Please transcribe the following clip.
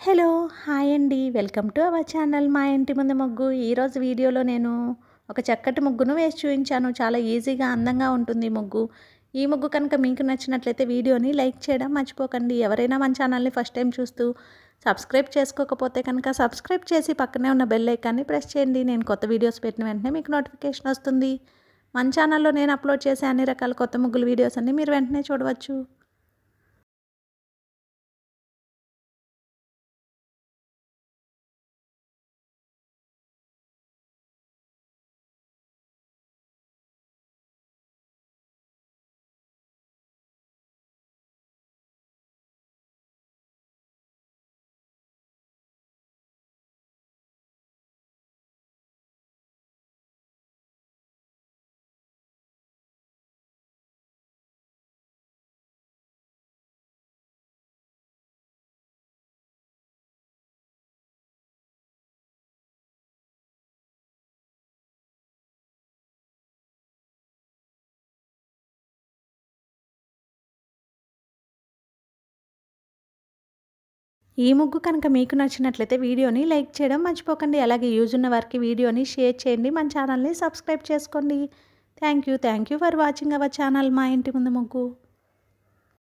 Hello! Hi అండి. Welcome to our channel మా ఇంటి ముందు ముగ్గు. ఈరోజు వీడియోలో నేను ఒక చక్కటి ముగ్గును వేసి చూయించాను. చాలా ఈజీగా, అందంగా ఉంటుంది ఈ ముగ్గు. ఈ ముగ్గు కనుక మీకు నచ్చినట్లయితే వీడియోని లైక్ చేయడం మర్చిపోకండి. ఎవరైనా మన ఛానల్ని ఫస్ట్ టైం చూస్తూ సబ్స్క్రైబ్ చేసుకోకపోతే కనుక సబ్స్క్రైబ్ చేసి పక్కనే ఉన్న బెల్ ఐకాన్ని ప్రెస్ చేయండి. నేను కొత్త వీడియోస్ పెట్టిన వెంటనే మీకు నోటిఫికేషన్ వస్తుంది. మన ఛానల్లో నేను అప్లోడ్ చేసే అన్ని రకాల కొత్త ముగ్గుల వీడియోస్ అన్ని మీరు వెంటనే చూడవచ్చు. ఈ ముగ్గు కనుక మీకు నచ్చినట్లయితే వీడియోని లైక్ చేయడం మర్చిపోకండి. అలాగే యూజ్ ఉన్న వారికి వీడియోని షేర్ చేయండి. మన ఛానల్ని సబ్స్క్రైబ్ చేసుకోండి. Thank you for watching our channel మా ఇంటి ముందు ముగ్గు.